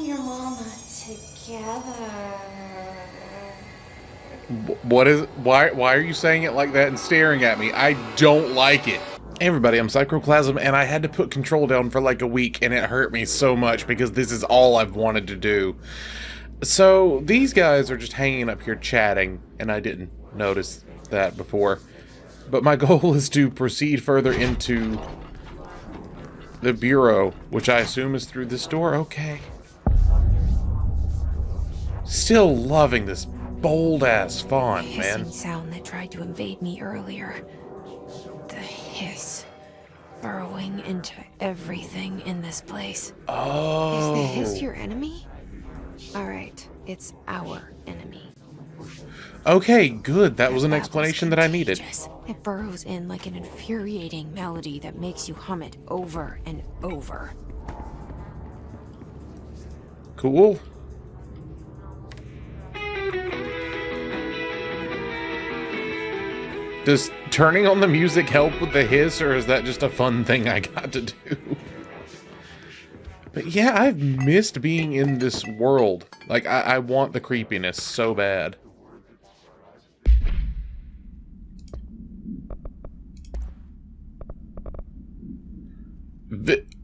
your mama together. What is... Why are you saying it like that and staring at me? I don't like it. Hey everybody, I'm Psychroclasm, and I had to put control down for like a week, and it hurt me so much because this is all I've wanted to do. So, these guys are just hanging up here chatting, and I didn't notice that before. But my goal is to proceed further into the bureau, which I assume is through this door. Okay. Still loving this bold-ass font, man. Hissing sound that tried to invade me earlier. The hiss. Burrowing into everything in this place. Oh. Is the hiss your enemy? Alright, it's our enemy. Okay, good. That was an explanation that I needed. It burrows in like an infuriating melody that makes you hum it over and over. Cool. Does turning on the music help with the hiss, or is that just a fun thing I got to do? But yeah, I've missed being in this world. Like, I want the creepiness so bad.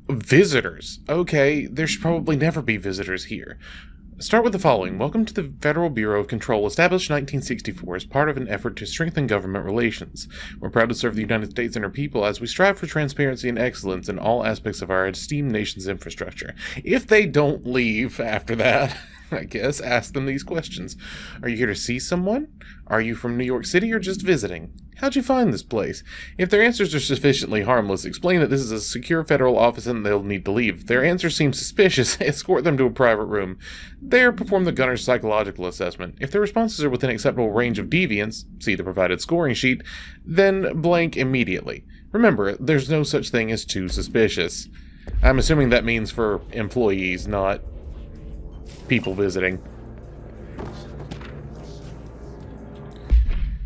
Visitors. Okay, there should probably never be visitors here. Start with the following. Welcome to the Federal Bureau of Control, established in 1964 as part of an effort to strengthen government relations. We're proud to serve the United States and her people as we strive for transparency and excellence in all aspects of our esteemed nation's infrastructure. If they don't leave after that, I guess, ask them these questions. Are you here to see someone? Are you from New York City or just visiting? How'd you find this place? If their answers are sufficiently harmless, explain that this is a secure federal office and they'll need to leave. If their answers seem suspicious, escort them to a private room. There, perform the gunner's psychological assessment. If their responses are within acceptable range of deviance, see the provided scoring sheet, then blank immediately. Remember, there's no such thing as too suspicious. I'm assuming that means for employees, not people visiting.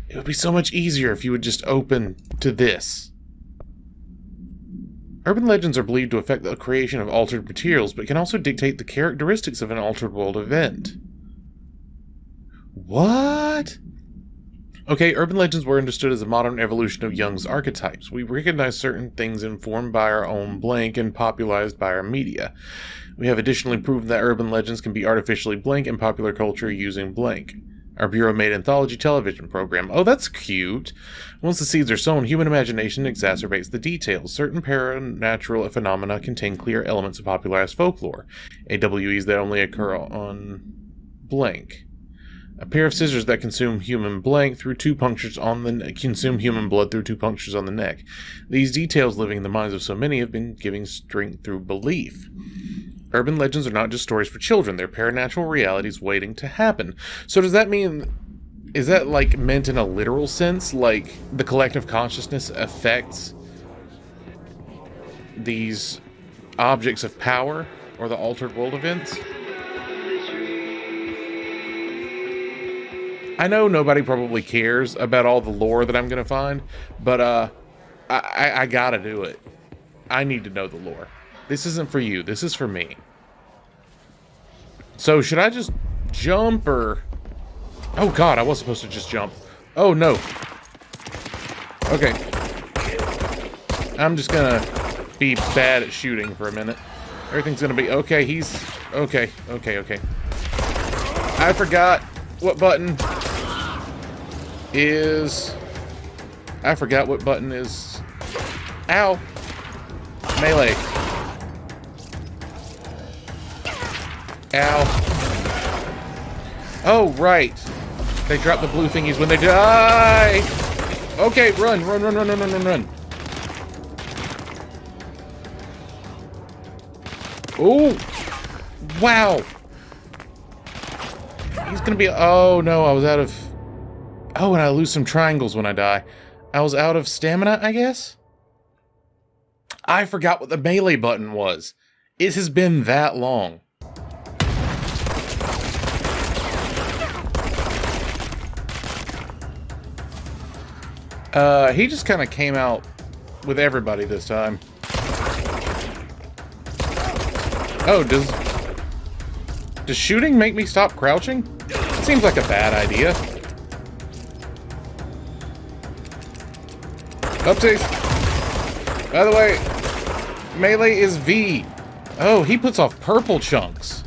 It would be so much easier if you would just open to this. Urban legends are believed to affect the creation of altered materials, but can also dictate the characteristics of an altered world event. What? Okay, urban legends were understood as a modern evolution of Jung's archetypes. We recognize certain things informed by our own blank and popularized by our media. We have additionally proven that urban legends can be artificially blank in popular culture using blank. Our Bureau made anthology television program. Oh, that's cute. Once the seeds are sown, human imagination exacerbates the details. Certain paranormal phenomena contain clear elements of popularized folklore. AWEs that only occur on blank. A pair of scissors that consume human blank through two punctures on the consume human blood through two punctures on the neck. These details living in the minds of so many have been giving strength through belief. Urban legends are not just stories for children, they're paranatural realities waiting to happen. So does that mean, is that like meant in a literal sense? Like the collective consciousness affects these objects of power or the altered world events? I know nobody probably cares about all the lore that I'm going to find, but I gotta do it. I need to know the lore. This isn't for you. This is for me. So, should I just jump or... Oh, God, I was supposed to just jump. Oh, no. Okay. I'm just gonna be bad at shooting for a minute. Everything's gonna be... Okay, he's... Okay. I forgot what button is... I forgot what button is... Ow! Melee. Ow. Oh, right. They drop the blue thingies when they die. Okay, run. Oh, wow. He's gonna be... Oh, no, I was out of... Oh, and I lose some triangles when I die. I was out of stamina, I guess? I forgot what the melee button was. It has been that long. He just kind of came out with everybody this time. Oh, does... Does shooting make me stop crouching? Seems like a bad idea. Oopsies. By the way, melee is V. Oh, he puts off purple chunks.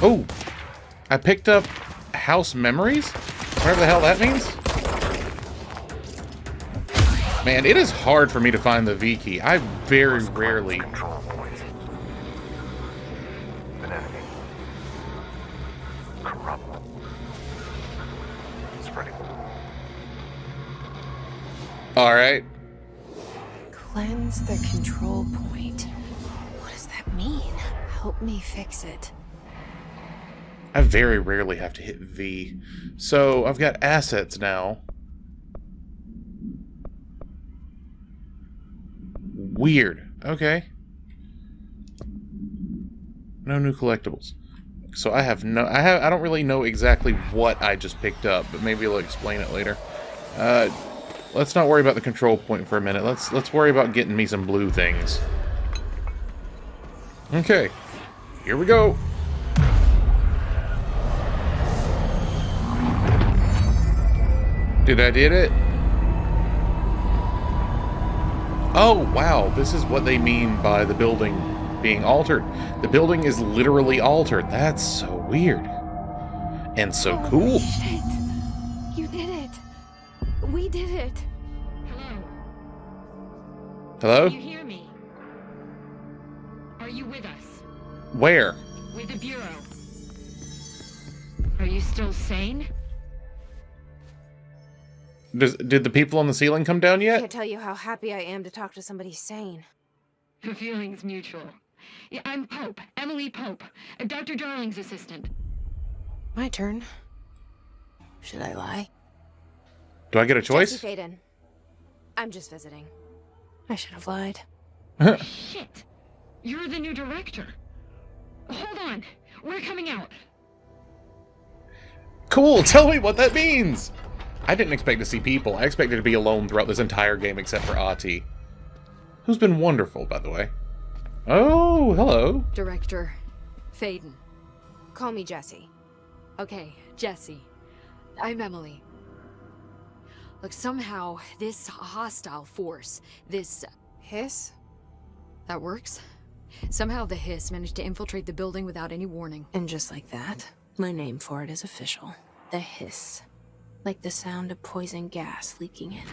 Oh, I picked up house memories? Whatever the hell that means. Man, it is hard for me to find the V key. I very rarely... Alright. Cleanse the control point. What does that mean? Help me fix it. I very rarely have to hit V. So, I've got assets now. Weird. Okay. No new collectibles. So I don't really know exactly what I just picked up, but maybe I'll explain it later. Let's not worry about the control point for a minute. Let's worry about getting me some blue things. Okay. Here we go. Did it? Oh, wow. This is what they mean by the building being altered. The building is literally altered. That's so weird. And so cool. Shit. You did it. We did it. Hello? Can you hear me? Are you with us? Where? With the Bureau. Are you still sane? Did the people on the ceiling come down I yet? can't tell you how happy I am to talk to somebody sane. The feeling's mutual. Yeah, I'm Pope, Emily Pope, Dr. Darling's assistant. My turn. Should I lie? Do I get a choice? Jesse Faden. I'm just visiting. I should have lied. Shit! You're the new director. Hold on. We're coming out. Cool, tell me what that means! I didn't expect to see people. I expected to be alone throughout this entire game except for Ahti. Who's been wonderful, by the way. Oh, hello. Director Faden. Call me Jesse. Okay, Jesse. I'm Emily. Look, somehow this hostile force, this... Hiss? that works? Somehow the hiss managed to infiltrate the building without any warning. And just like that, my name for it is official. The hiss. Like the sound of poison gas leaking in.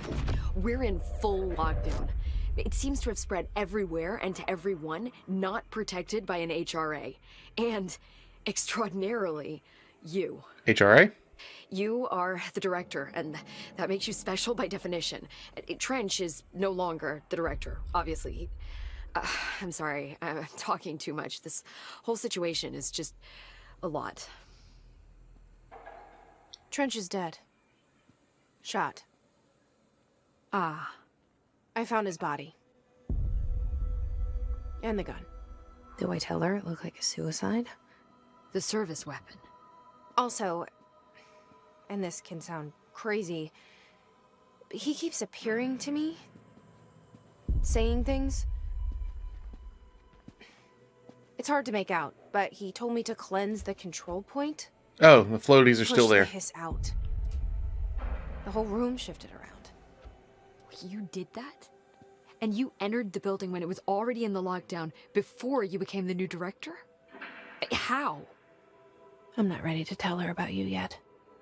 We're in full lockdown. It seems to have spread everywhere and to everyone not protected by an HRA. And, extraordinarily, you. HRA? You are the director, and that makes you special by definition. Trench is no longer the director, obviously. I'm sorry, I'm talking too much. This whole situation is just a lot. Trench is dead. Shot. Ah. I found his body. And the gun. Do I tell her it looked like a suicide? The service weapon. Also, and this can sound crazy, but he keeps appearing to me, saying things. It's hard to make out, but he told me to cleanse the control point. Oh, the floaties are still Push there. the hiss out. The whole room shifted around. You did that? And you entered the building when it was already in the lockdown before you became the new director? How? I'm not ready to tell her about you yet.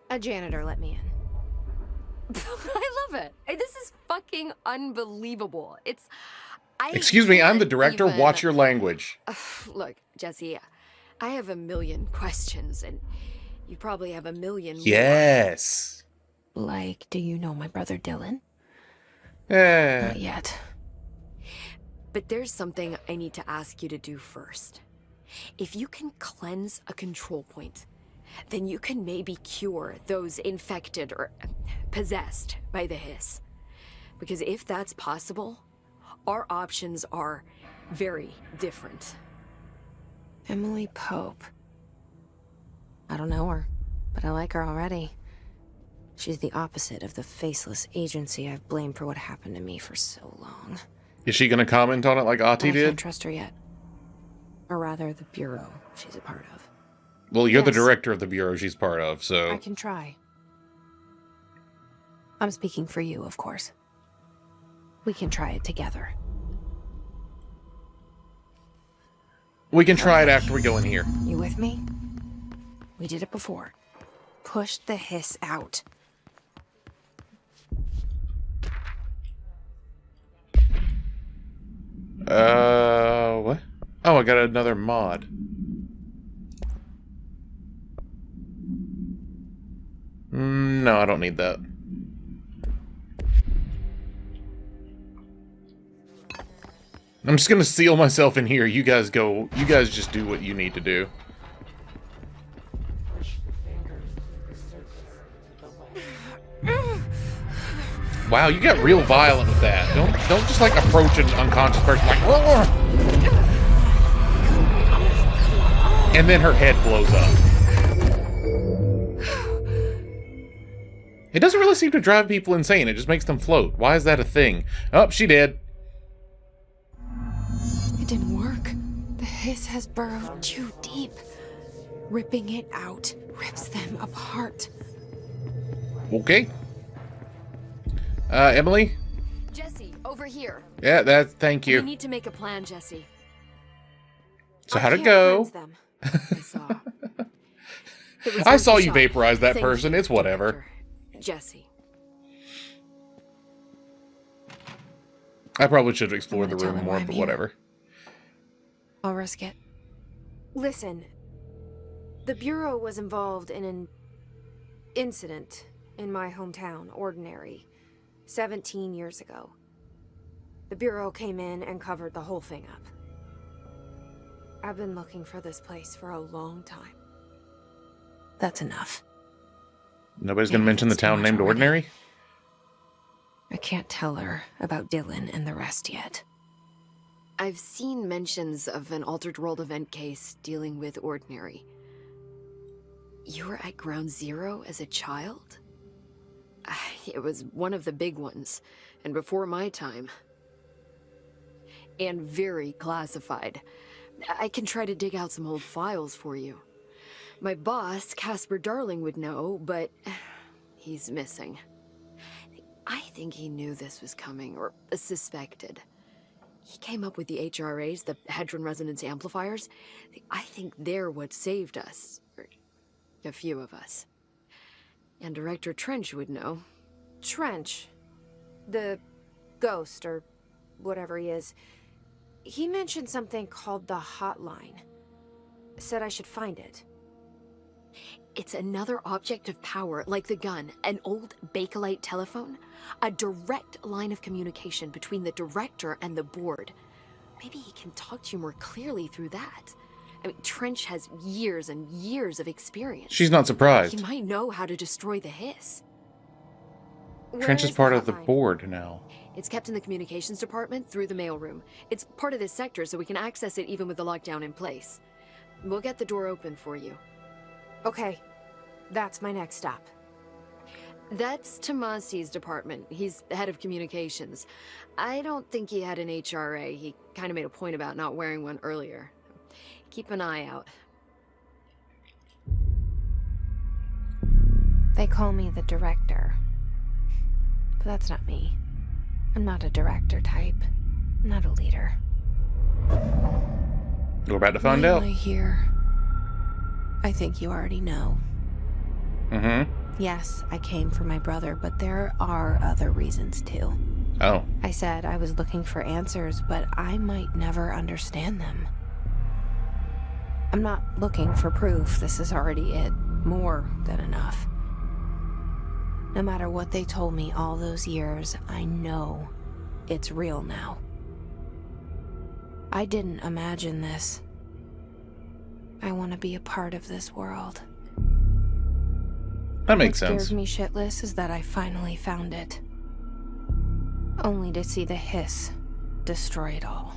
A janitor let me in. I love it. This is fucking unbelievable. Excuse me, I'm the can't director. even- Watch your language. Look, Jesse, I have a million questions, and you probably have a million more. Yes. Like, do you know my brother Dylan? Eh. Not yet. But there's something I need to ask you to do first. If you can cleanse a control point, then you can maybe cure those infected or possessed by the hiss. Because if that's possible, our options are very different. Emily Pope. I don't know her, but I like her already. She's the opposite of the faceless agency I've blamed for what happened to me for so long. Is she going to comment on it like Ahti But I did? can't trust her yet. Or rather, the bureau she's a part of. Well, you're the Yes. director of the bureau she's part of, so... I can try. I'm speaking for you, of course. We can try it together. We can try it after we go in here. You with me? We did it before. Push the hiss out. What? Oh, I got another mod. No, I don't need that. I'm just gonna seal myself in here. You guys go. You guys just do what you need to do. Wow, you got real violent with that. Don't just like approach an unconscious person like, "Roar!" And then her head blows up. It doesn't really seem to drive people insane. It just makes them float. Why is that a thing? Oh, she did. It didn't work. The hiss has burrowed too deep. Ripping it out rips them apart. Okay. Emily? Jesse, over here. Yeah, thank We you. need to make a plan, Jesse. So I how'd it can't go? cleanse them. I saw. It was I worth saw a you shot. vaporize that Thank person. you, It's whatever. Director. Jesse. I probably should have explored the I'm gonna room tell more, him but I'm whatever. I'll risk it. Listen, the Bureau was involved in an incident in my hometown, Ordinary, 17 years ago. The Bureau came in and covered the whole thing up. I've been looking for this place for a long time. That's enough. Nobody's gonna Maybe mention the that's too town much named already. Ordinary? I can't tell her about Dylan and the rest yet. I've seen mentions of an Altered World event case dealing with Ordinary. You were at Ground Zero as a child? It was one of the big ones, and before my time. And very classified. I can try to dig out some old files for you. My boss, Casper Darling, would know, but he's missing. I think he knew this was coming, or suspected. He came up with the HRAs, the Hadron Resonance Amplifiers. I think they're what saved us. Or a few of us. And Director Trench would know. Trench, the ghost, or whatever he is, he mentioned something called the Hotline. Said I should find it. It's another object of power, like the gun, an old Bakelite telephone. A direct line of communication between the director and the board. Maybe he can talk to you more clearly through that. I mean, Trench has years and years of experience. She's not surprised. He might know how to destroy the hiss. Trench is part of the board now. It's kept in the communications department through the mailroom. It's part of this sector, so we can access it even with the lockdown in place. We'll get the door open for you. Okay, that's my next stop. That's Tomasi's department. He's the head of communications. I don't think he had an HRA. He kind of made a point about not wearing one earlier. Keep an eye out. They call me the director. But that's not me. I'm not a director type. I'm not a leader. We're about to find Why out. am I here? I think you already know. Mm-hmm. Yes, I came for my brother, but there are other reasons too. Oh. I said I was looking for answers, but I might never understand them. I'm not looking for proof. This is already it. More than enough. No matter what they told me all those years, I know it's real now. I didn't imagine this. I want to be a part of this world. That makes What sense. scares me shitless is that I finally found it. Only to see the hiss destroy it all.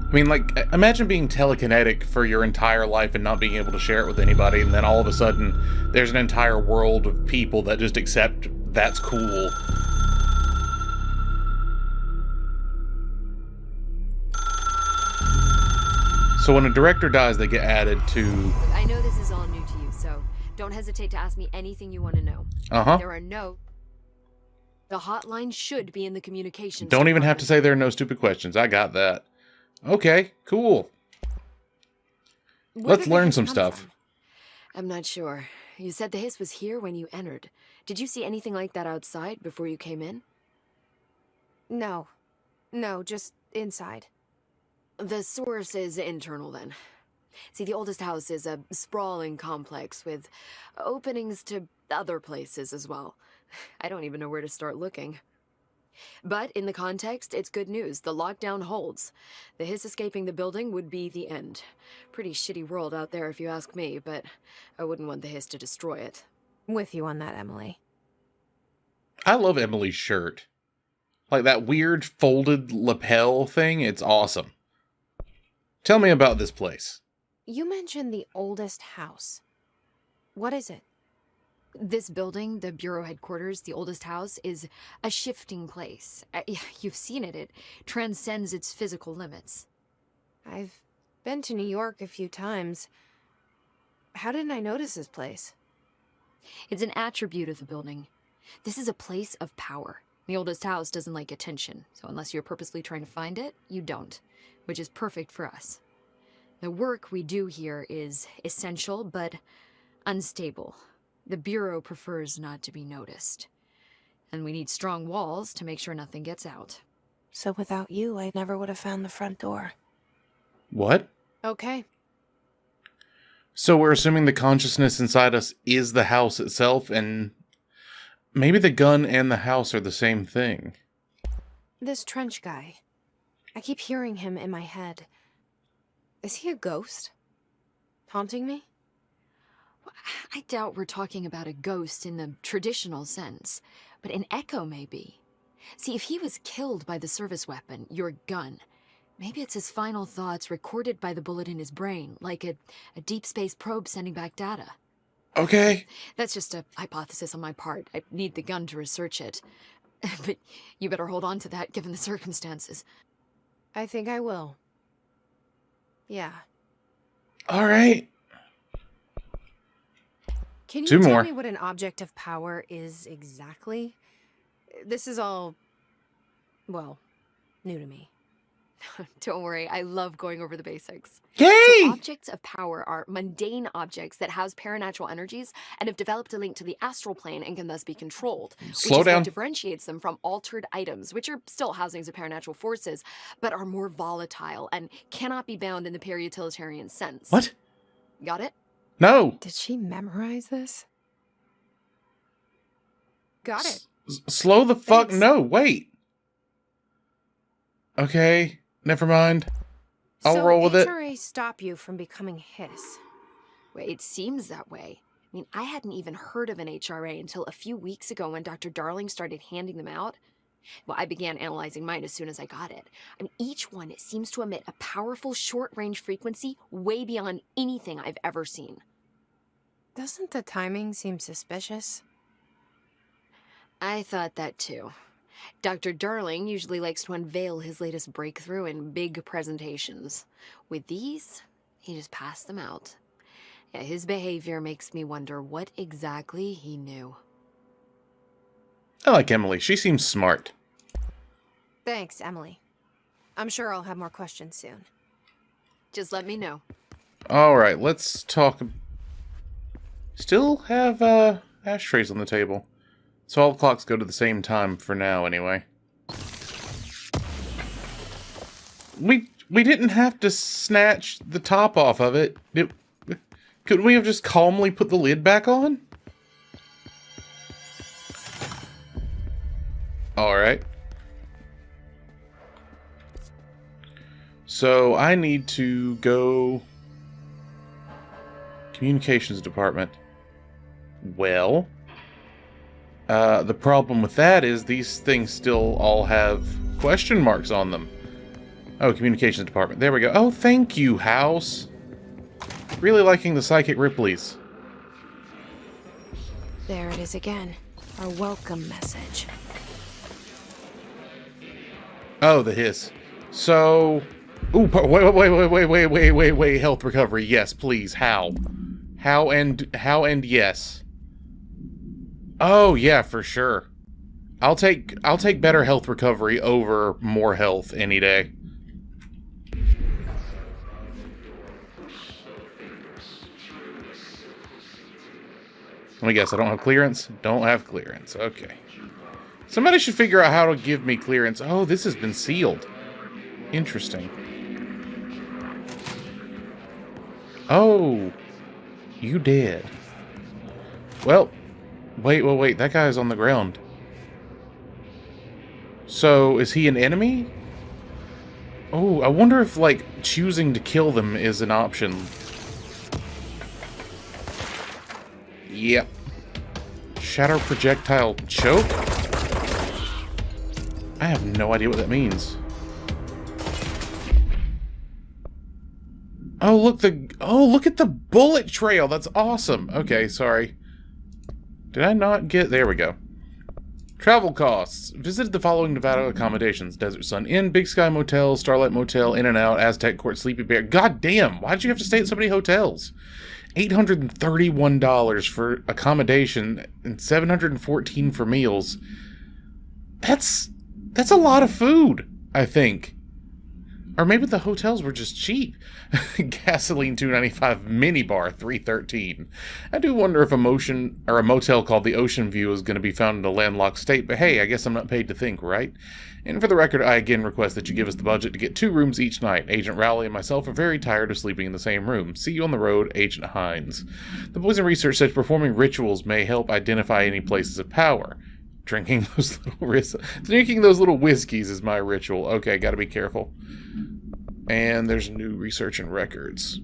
I mean, like, imagine being telekinetic for your entire life and not being able to share it with anybody, and then all of a sudden, there's an entire world of people that just accept That's cool. So when a director dies, they get added to... Look, I know this is all new to you, so don't hesitate to ask me anything you want to know. Uh-huh. There are no... The hotline should be in the communications Don't even have to department. say there are no stupid questions. I got that. Okay, cool. Where Let's did the learn hiss some come stuff. from? I'm not sure. You said the hiss was here when you entered. Did you see anything like that outside before you came in? No. No, just inside. The source is internal, then. See, the oldest house is a sprawling complex with openings to other places as well. I don't even know where to start looking. But in the context, it's good news. The lockdown holds. The hiss escaping the building would be the end. Pretty shitty world out there if you ask me, but I wouldn't want the hiss to destroy it. With you on that, Emily. I love Emily's shirt. Like that weird folded lapel thing. It's awesome. Tell me about this place. You mentioned the oldest house. What is it? This building, the Bureau headquarters, the oldest house, is a shifting place. You've seen it. It transcends its physical limits. I've been to New York a few times. How didn't I notice this place? It's an attribute of the building. This is a place of power. The oldest house doesn't like attention, so unless you're purposely trying to find it, you don't, which is perfect for us. The work we do here is essential, but unstable. The Bureau prefers not to be noticed. And we need strong walls to make sure nothing gets out. So without you, I never would have found the front door. What? Okay. So we're assuming the consciousness inside us is the house itself, and maybe the gun and the house are the same thing. This Trench guy. I keep hearing him in my head. Is he a ghost? Haunting me? I doubt we're talking about a ghost in the traditional sense, but an echo maybe. See, if he was killed by the service weapon, your gun, maybe it's his final thoughts recorded by the bullet in his brain, like a deep space probe sending back data. Okay. That's just a hypothesis on my part. I need the gun to research it. But you better hold on to that given the circumstances. I think I will. Yeah. All right. Can you Two tell more. me what an object of power is exactly? This is all, well, new to me. Don't worry, I love going over the basics. Yay! So objects of power are mundane objects that house paranatural energies and have developed a link to the astral plane and can thus be controlled. Slow which is down. what differentiates them from altered items, which are still housings of paranatural forces, but are more volatile and cannot be bound in the peri-utilitarian sense. What? Got it? No. Did she memorize this? Got it. Slow the fuck. Thanks. No, wait. Okay. Never mind. I'll roll with it. HRA stop you from becoming Hiss. Well, it seems that way. I mean, I hadn't even heard of an HRA until a few weeks ago when Dr. Darling started handing them out. Well, I began analyzing mine as soon as I got it. I mean, each one seems to emit a powerful short-range frequency way beyond anything I've ever seen. Doesn't the timing seem suspicious? I thought that too. Dr. Darling usually likes to unveil his latest breakthrough in big presentations. With these, he just passed them out. Yeah, his behavior makes me wonder what exactly he knew. I like Emily. She seems smart. Thanks, Emily. I'm sure I'll have more questions soon. Just let me know. All right, let's talk. Still have ashtrays on the table. So all the clocks go to the same time for now, anyway. We didn't have to snatch the top off of it. Couldn't we have just calmly put the lid back on? All right. So I need to go communications department. Well, the problem with that is these things still all have question marks on them. Oh, communications department. There we go. Oh, thank you, House. Really liking the psychic Ripley's. There it is again. Our welcome message. Oh, the hiss. So... Ooh, wait, health recovery. Yes, please. How and yes. Oh, yeah, for sure. I'll take better health recovery over more health any day. Let me guess, I don't have clearance? Don't have clearance. Okay. Somebody should figure out how to give me clearance. Oh, this has been sealed. Interesting. Oh. You did. Well, wait. That guy's on the ground. So, is he an enemy? Oh, I wonder if, like, choosing to kill them is an option. Yep. Shatter projectile choke? I have no idea what that means. Oh, look at the bullet trail. That's awesome. Okay, sorry. Did I not get... There we go. Travel costs. Visited the following Nevada accommodations. Desert Sun Inn, Big Sky Motel, Starlight Motel, In-N-Out, Aztec Court, Sleepy Bear. God damn, why did you have to stay at so many hotels? $831 for accommodation and $714 for meals. That's a lot of food, I think. Or maybe the hotels were just cheap. Gasoline $2.95, minibar $3.13. I do wonder if a motel called the Ocean View is going to be found in a landlocked state, but hey, I guess I'm not paid to think, right? And for the record, I again request that you give us the budget to get 2 rooms each night. Agent Rowley and myself are very tired of sleeping in the same room. See you on the road, Agent Hines. The boys in research said performing rituals may help identify any places of power. Drinking those little whiskeys is my ritual. Okay, gotta be careful. And there's new research and records.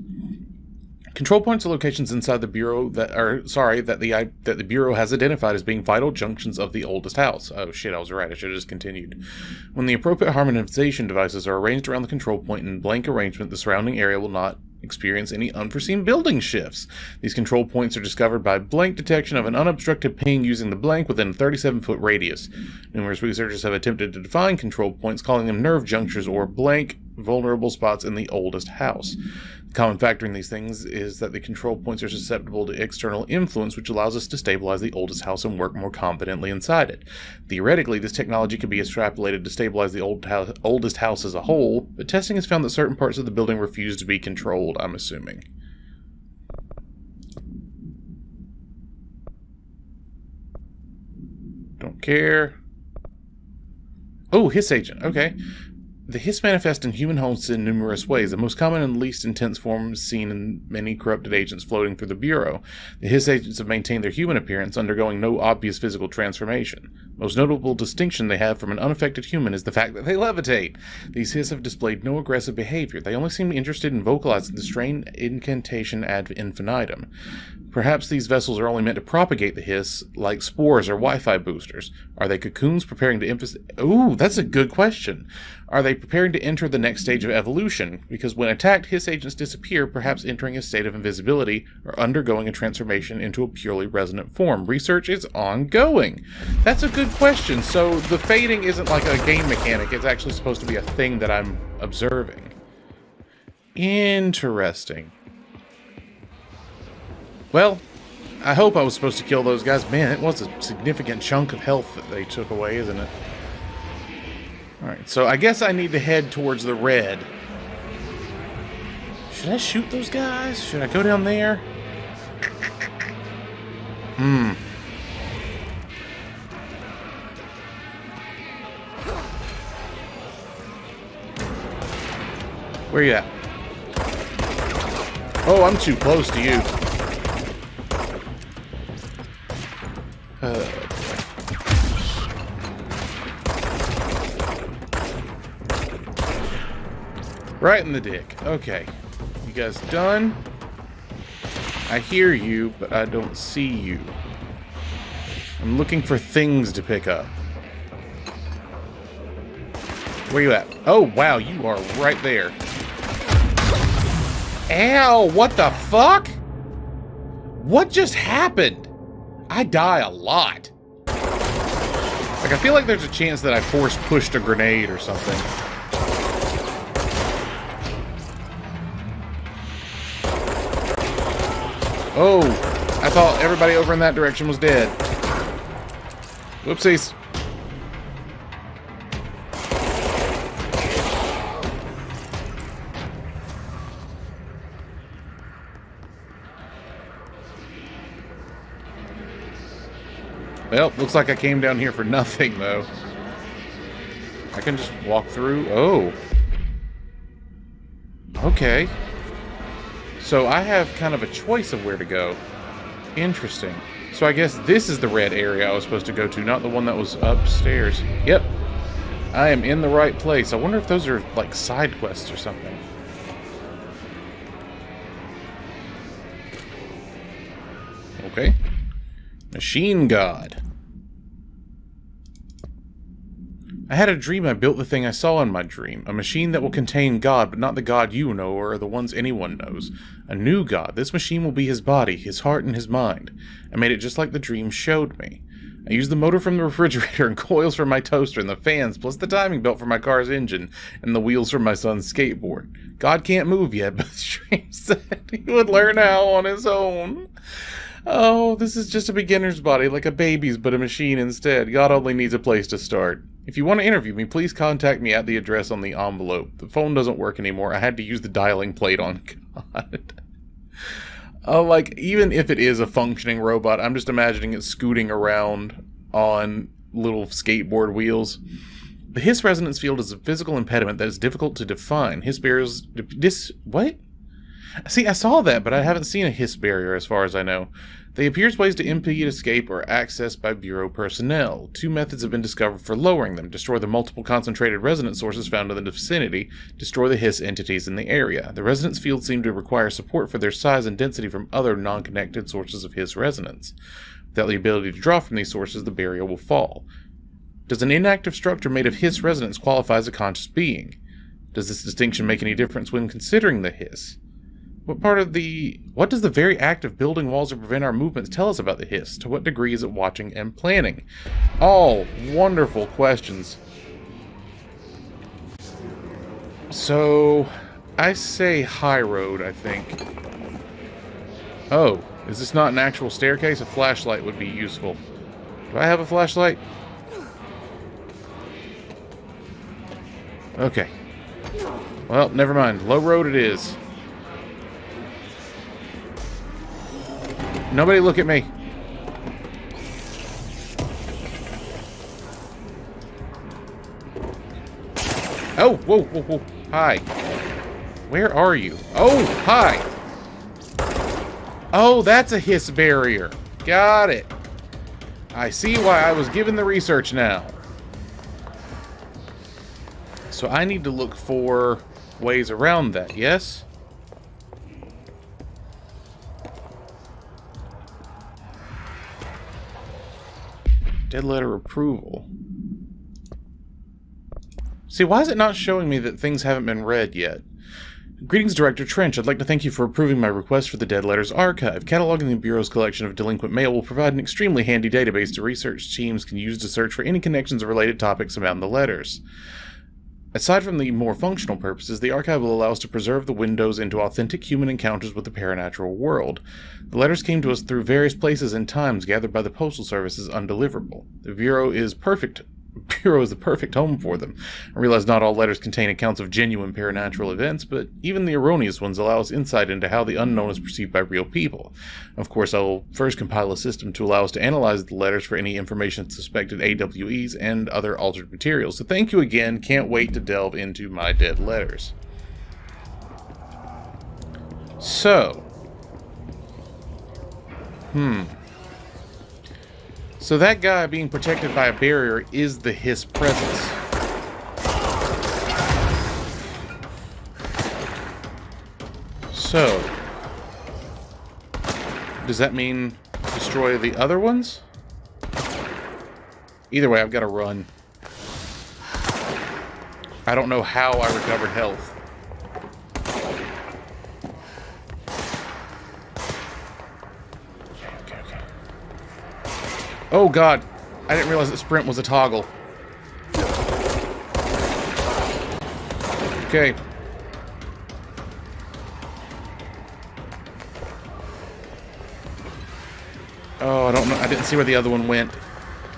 Control points are locations inside the bureau that the bureau has identified as being vital junctions of the oldest house. Oh shit, I was right. I should have just continued. When the appropriate harmonization devices are arranged around the control point in blank arrangement, the surrounding area will not experience any unforeseen building shifts. These control points are discovered by blank detection of an unobstructed ping using the blank within a 37-foot radius. Numerous researchers have attempted to define control points, calling them nerve junctures or blank vulnerable spots in the oldest house. The common factor in these things is that the control points are susceptible to external influence, which allows us to stabilize the oldest house and work more confidently inside it. Theoretically, this technology could be extrapolated to stabilize the oldest house as a whole, but testing has found that certain parts of the building refuse to be controlled, I'm assuming. Don't care. Oh, hiss agent. Okay. The hiss manifests in human hosts in numerous ways. The most common and least intense form is seen in many corrupted agents floating through the Bureau. The hiss agents have maintained their human appearance, undergoing no obvious physical transformation. Most notable distinction they have from an unaffected human is the fact that they levitate. These hiss have displayed no aggressive behavior. They only seem interested in vocalizing the strain incantation ad infinitum. Perhaps these vessels are only meant to propagate the hiss, like spores or Wi-Fi boosters. Are they cocoons preparing to Ooh, that's a good question. Are they preparing to enter the next stage of evolution? Because when attacked, hiss agents disappear, perhaps entering a state of invisibility or undergoing a transformation into a purely resonant form. Research is ongoing. That's a good question. So the fading isn't like a game mechanic. It's actually supposed to be a thing that I'm observing. Interesting. Well, I hope I was supposed to kill those guys. Man, it was a significant chunk of health that they took away, isn't it? Alright, so I guess I need to head towards the red. Should I shoot those guys? Should I go down there? Where you at? Oh, I'm too close to you. Right in the dick. Okay. You guys done? I hear you, but I don't see you. I'm looking for things to pick up. Where you at? Oh, wow, you are right there. Ow, what the fuck? What just happened? I die a lot. Like, I feel like there's a chance that I force pushed a grenade or something. Oh, I thought everybody over in that direction was dead. Whoopsies. Well, looks like I came down here for nothing, though. I can just walk through. Oh. Okay. So I have kind of a choice of where to go. Interesting. So I guess this is the red area I was supposed to go to, not the one that was upstairs. Yep. I am in the right place. I wonder if those are, like, side quests or something. Okay. Machine God. I had a dream I built the thing I saw in my dream. A machine that will contain God, but not the God you know or the ones anyone knows. A new God. This machine will be his body, his heart, and his mind. I made it just like the dream showed me. I used the motor from the refrigerator and coils from my toaster and the fans, plus the timing belt for my car's engine and the wheels from my son's skateboard. God can't move yet, but the dream said he would learn how on his own. Oh, this is just a beginner's body, like a baby's, but a machine instead. God only needs a place to start. If you want to interview me, please contact me at the address on the envelope. The phone doesn't work anymore. I had to use the dialing plate on God. Like, even if it is a functioning robot, I'm just imagining it scooting around on little skateboard wheels. The hiss resonance field is a physical impediment that is difficult to define. Hiss barriers... What? See, I saw that, but I haven't seen a hiss barrier as far as I know. They appear as ways to impede escape or access by Bureau personnel. 2 methods have been discovered for lowering them. Destroy the multiple concentrated resonance sources found in the vicinity. Destroy the hiss entities in the area. The resonance fields seem to require support for their size and density from other non-connected sources of hiss resonance. Without the ability to draw from these sources, the barrier will fall. Does an inactive structure made of hiss resonance qualify as a conscious being? Does this distinction make any difference when considering the hiss? What does the very act of building walls to prevent our movements tell us about the hiss? To what degree is it watching and planning? All wonderful questions. So, I say high road, I think. Oh, is this not an actual staircase? A flashlight would be useful. Do I have a flashlight? Okay. Well, never mind. Low road it is. Nobody look at me. Oh, whoa, whoa, whoa. Hi. Where are you? Oh, hi. Oh, that's a hiss barrier. Got it. I see why I was given the research now. So I need to look for ways around that, yes? Dead letter approval. See, why is it not showing me that things haven't been read yet? Greetings, Director Trench. I'd like to thank you for approving my request for the Dead Letters Archive. Cataloging the Bureau's collection of delinquent mail will provide an extremely handy database to research teams can use to search for any connections or related topics around the letters. Aside from the more functional purposes, the archive will allow us to preserve the windows into authentic human encounters with the paranatural world. The letters came to us through various places and times gathered by the Postal Service as undeliverable. The Bureau is the perfect home for them. I realize not all letters contain accounts of genuine paranatural events, but even the erroneous ones allow us insight into how the unknown is perceived by real people. Of course, I will first compile a system to allow us to analyze the letters for any information suspected AWEs and other altered materials. So thank you again. Can't wait to delve into my dead letters. So. So that guy being protected by a barrier is the hiss presence. So, does that mean destroy the other ones? Either way, I've got to run. I don't know how I recovered health. Okay. Oh, God. I didn't realize that sprint was a toggle. Okay. Oh, I don't know. I didn't see where the other one went.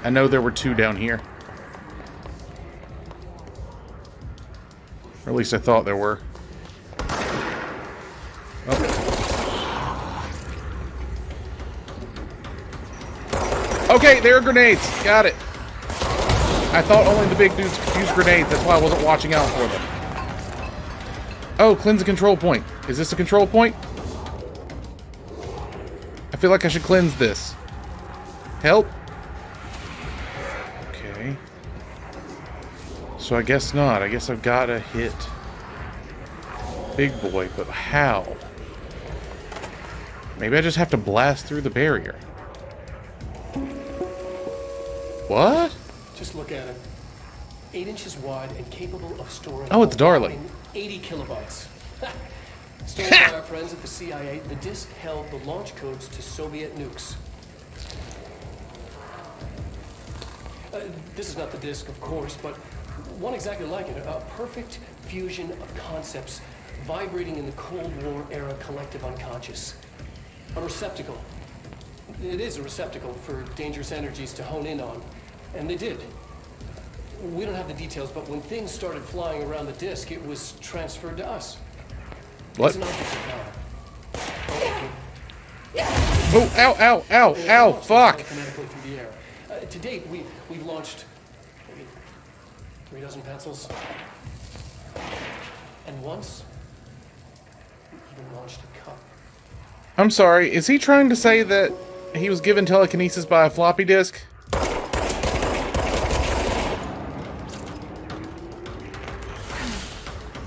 I know there were two down here. Or at least I thought there were. Oh. Okay, there are grenades. Got it. I thought only the big dudes could use grenades. That's why I wasn't watching out for them. Oh, cleanse a control point. Is this a control point? I feel like I should cleanse this. Help. Okay. So I guess not. I guess I've got to hit Big Boy, but how? Maybe I just have to blast through the barrier. What? Just look at it. 8 inches wide and capable of storing... Oh, it's Darling. 80 kilobytes. Stolen by our friends at the CIA, the disk held the launch codes to Soviet nukes. This is not the disk, of course, but one exactly like it. A perfect fusion of concepts vibrating in the Cold War era collective unconscious. A receptacle. It is a receptacle for dangerous energies to hone in on. And they did. We don't have the details, but when things started flying around the disk, it was transferred to us. What? It's an object of power. Oh, ow, ow, ow, ow, fuck! Kinetically through the air. To date, we've launched maybe 3 dozen pencils. And once, we even launched a cup. I'm sorry, is he trying to say that he was given telekinesis by a floppy disk?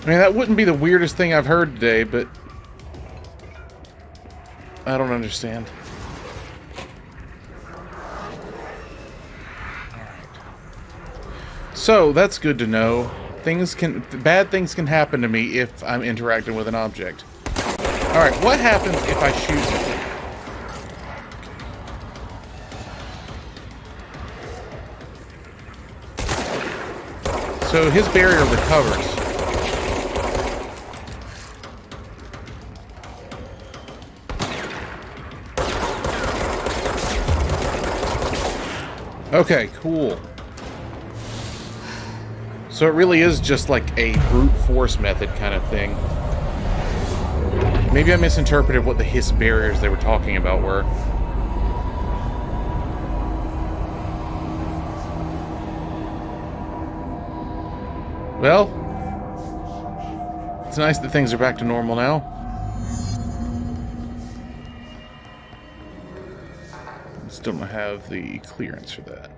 I mean, that wouldn't be the weirdest thing I've heard today, but I don't understand. So, that's good to know. Bad things can happen to me if I'm interacting with an object. Alright, what happens if I shoot it? So his barrier recovers. Okay, cool. So it really is just like a brute force method kind of thing. Maybe I misinterpreted what the hiss barriers they were talking about were. Well, it's nice that things are back to normal now. Still don't have the clearance for that.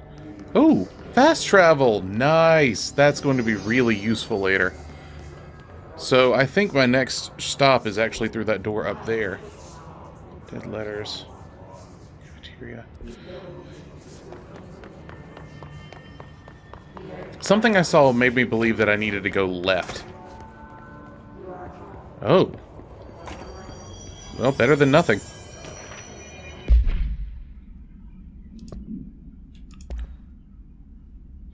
Oh, fast travel! Nice! That's going to be really useful later. So, I think my next stop is actually through that door up there. Dead letters. Criteria. Something I saw made me believe that I needed to go left. Oh. Well, better than nothing.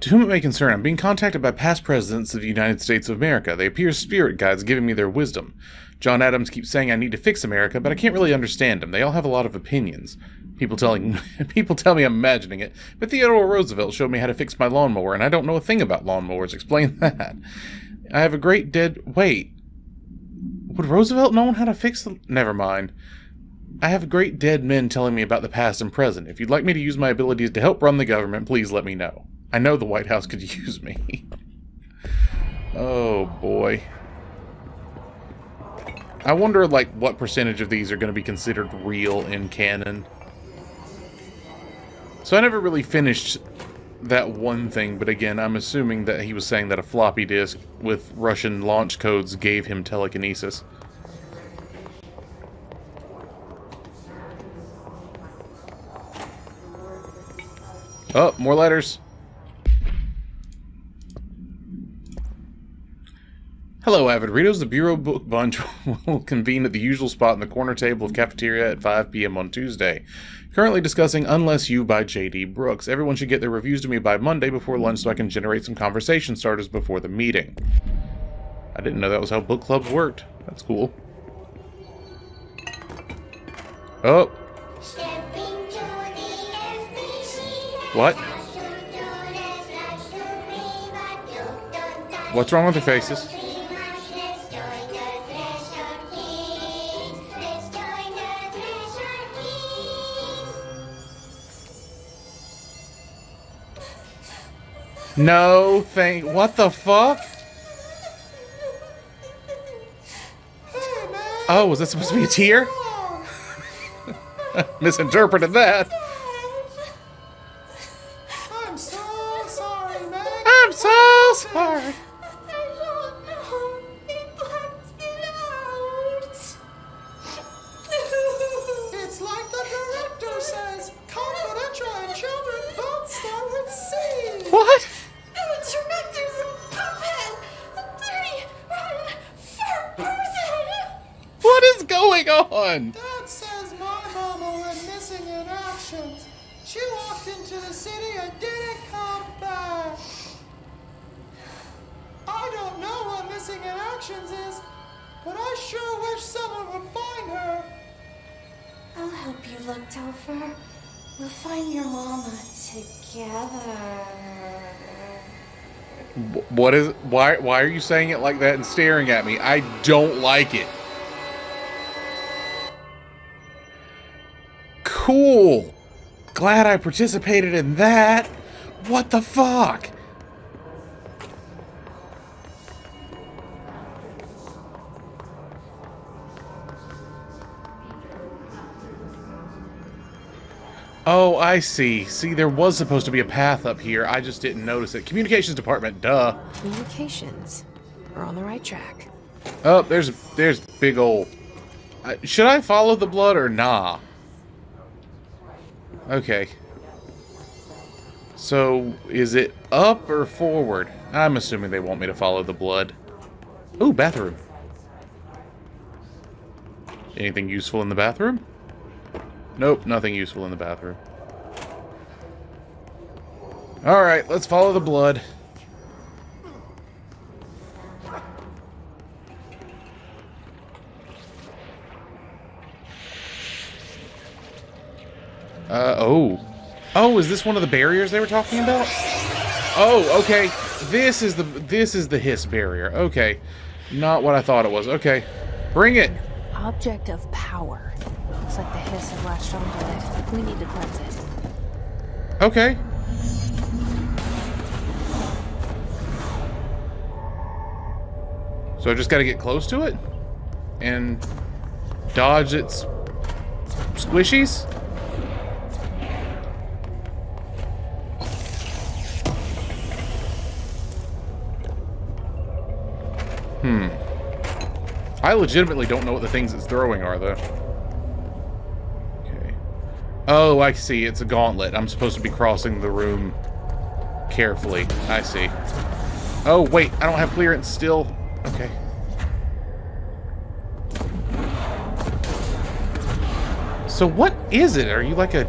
To whom it may concern, I'm being contacted by past presidents of the United States of America. They appear as spirit guides giving me their wisdom. John Adams keeps saying I need to fix America, but I can't really understand them. They all have a lot of opinions. People tell me I'm imagining it, but Theodore Roosevelt showed me how to fix my lawnmower, and I don't know a thing about lawnmowers. Explain that. I have a great dead... Wait. Would Roosevelt know how to fix the... Never mind. I have great dead men telling me about the past and present. If you'd like me to use my abilities to help run the government, please let me know. I know the White House could use me. Oh, boy. I wonder, like, what percentage of these are going to be considered real in canon. So I never really finished that one thing, but again, I'm assuming that he was saying that a floppy disk with Russian launch codes gave him telekinesis. Oh, more letters. Hello, avid readers. The Bureau Book Bunch will convene at the usual spot in the corner table of cafeteria at 5 p.m. on Tuesday. Currently discussing Unless You by J.D. Brooks. Everyone should get their reviews to me by Monday before lunch so I can generate some conversation starters before the meeting. I didn't know that was how book clubs worked. That's cool. Oh. What? What's wrong with their faces? No, what the fuck? Oh, was that supposed to be a tear? Misinterpreted that. I'm so sorry, Meg. I'm so sorry. I don't know. It blacks it out. It's like the director says, confidential and children both start with C. What? The director's a puppet. A dirty, rotten, fat person. What is going on? Dad says my mama went missing in action. She walked into the city and didn't come back. I don't know what missing in actions is, but I sure wish someone would find her. I'll help you look, Topher. We'll find your mama together. What is? Why are you saying it like that and staring at me? I don't like it. Cool. Glad I participated in that. What the fuck? Oh, I see. See, there was supposed to be a path up here. I just didn't notice it. Communications department, duh. Communications. We're on the right track. Oh, there's big ol'... should I follow the blood or nah? Okay. So, is it up or forward? I'm assuming they want me to follow the blood. Ooh, bathroom. Anything useful in the bathroom? Nope, nothing useful in the bathroom. Alright, let's follow the blood. Oh. Oh, is this one of the barriers they were talking about? Oh, okay. This is the hiss barrier. Okay. Not what I thought it was. Okay. Bring it. Object of power. Looks like the hiss has latched onto it. We need to cleanse it. Okay. So I just gotta get close to it? And dodge its squishies? I legitimately don't know what the things it's throwing are, though. Okay. Oh, I see. It's a gauntlet. I'm supposed to be crossing the room carefully. I see. Oh, wait. I don't have clearance still. Okay. So what is it? Are you like a